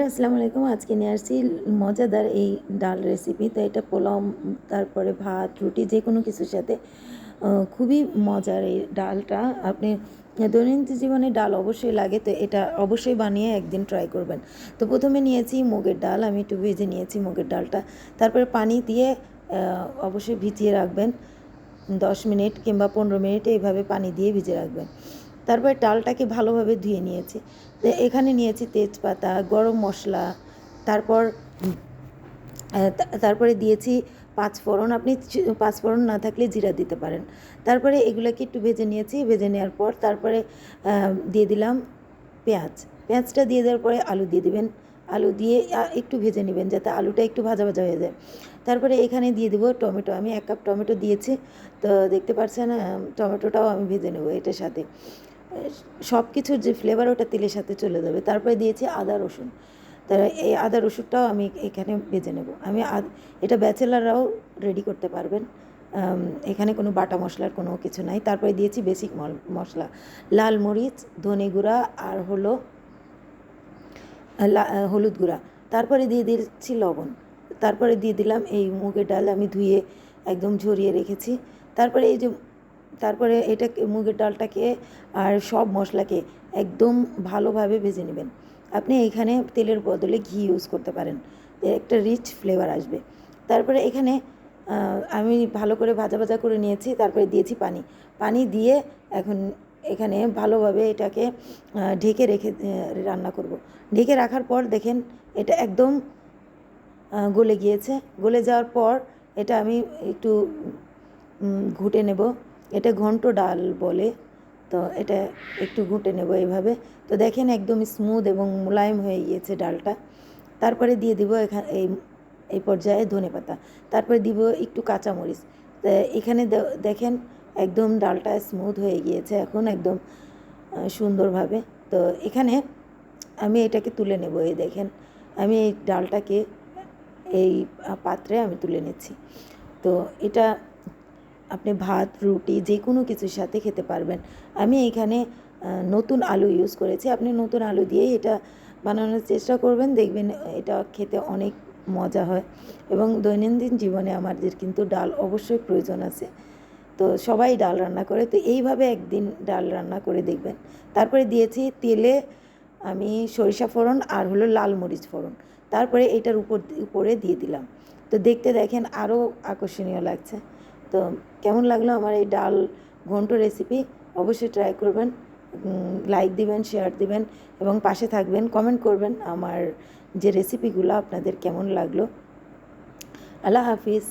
আসসালামু আলাইকুম। আজকে নিয়ে আসছি মজাদার এই ডাল রেসিপি। তো এটা পোলাও, তারপরে ভাত, রুটি যেকোনো কিছুর সাথে খুবই মজার এই ডালটা। আপনি দৈনন্দিন জীবনে ডাল অবশ্যই লাগে, তো এটা অবশ্যই বানিয়ে একদিন ট্রাই করবেন। তো প্রথমে নিয়েছি মুগের ডাল, আমি একটু ভেজে নিয়েছি মুগের ডালটা। তারপরে পানি দিয়ে অবশ্যই ভিজিয়ে রাখবেন 10 মিনিট কিংবা 15 মিনিট এইভাবে পানি দিয়ে ভিজিয়ে রাখবেন। তারপরে ডালটাকে ভালোভাবে ধুয়ে নিয়েছি। তো এখানে নিয়েছি তেজপাতা, গরম মশলা, তারপর তারপরে দিয়েছি পাঁচফোড়ন। আপনি পাঁচফোড়ন না থাকলে জিরা দিতে পারেন। তারপরে এগুলোকে একটু ভেজে নিয়েছি। ভেজে নেওয়ার পর তারপরে দিয়ে দিলাম পেঁয়াজ। পেঁয়াজটা দিয়ে দেওয়ার পরে আলু দিয়ে দিবেন। আলু দিয়ে একটু ভেজে নেবেন যাতে আলুটা একটু ভাজা ভাজা হয়ে যায়। তারপরে এখানে দিয়ে দেবো টমেটো। আমি 1 কাপ টমেটো দিয়েছি। তো দেখতে পাচ্ছেন টমেটোটাও আমি ভেজে নেব এটার সাথে। সব কিছুর যে ফ্লেভার ওটা তেলের সাথে চলে যাবে। তারপরে দিয়েছি আদা রসুন। তারা এই আদা রসুনটাও আমি এখানে ভেজে নেব। আমি এটা ব্যাচেলাররাও রেডি করতে পারবেন। এখানে কোনো বাটা মশলার কোনো কিছু নাই। তারপরে দিয়েছি বেসিক মশলা, লাল মরিচ, ধনে গুঁড়া আর হলো হলুদ গুঁড়া। তারপরে দিয়ে দিচ্ছি লবণ। তারপরে দিয়ে দিলাম এই মুগের ডাল আমি ধুয়ে একদম ঝরিয়ে রেখেছি। তারপরে এই যে তারপরে এটাকে মুগের ডালটাকে আর সব মশলাকে একদম ভালোভাবে ভেজে নেবেন। আপনি এখানে তেলের বদলে ঘি ইউজ করতে পারেন, একটা রিচ ফ্লেভার আসবে। তারপরে এখানে আমি ভালো করে ভাজা ভাজা করে নিয়েছি। তারপরে দিয়েছি পানি। পানি দিয়ে এখন এখানে ভালোভাবে এটাকে ঢেকে রেখে রান্না করব। ঢেকে রাখার পর দেখেন এটা একদম গলে গিয়েছে। গলে যাওয়ার পর এটা আমি একটু ঘুটে নেব। এটা ঘন্ট ডাল বলে, তো এটা একটু ঘুটে নেব এইভাবে। তো দেখেন একদম স্মুথ এবং মোলায়েম হয়ে গিয়েছে ডালটা। তারপরে দিয়ে দিব এই পর্যায়ে ধনেপাতা। তারপরে দিব একটু কাঁচামরিচ। তো এখানে দেখেন একদম ডালটা স্মুথ হয়ে গিয়েছে এখন একদম সুন্দরভাবে। তো এখানে আমি এটাকে তুলে নেব। এই দেখেন আমি এই ডালটাকে এই পাত্রে আমি তুলে নিচ্ছি। তো এটা আপনি ভাত, রুটি যে কোনো কিছুর সাথে খেতে পারবেন। আমি এখানে নতুন আলু ইউজ করেছি। আপনি নতুন আলু দিয়েই এটা বানানোর চেষ্টা করবেন, দেখবেন এটা খেতে অনেক মজা হয়। এবং দৈনন্দিন জীবনে আমাদের কিন্তু ডাল অবশ্যই প্রয়োজন আছে। তো সবাই ডাল রান্না করে, তো এইভাবে একদিন ডাল রান্না করে দেখবেন। তারপরে দিয়েছি তেলে আমি সরিষা ফোড়ন আর হলো লাল মরিচ ফোড়ন। তারপরে এটার উপরে দিয়ে দিলাম। তো দেখতে দেখেন আরও আকর্ষণীয় লাগছে। তো কেমন লাগলো আমার এই ডাল ঘন্ট রেসিপি? অবশ্যই ট্রাই করবেন। লাইক দিবেন, শেয়ার দিবেন এবং পাশে থাকবেন, কমেন্ট করবেন আমার যে রেসিপিগুলো আপনাদের কেমন লাগলো। আল্লাহ হাফিজ।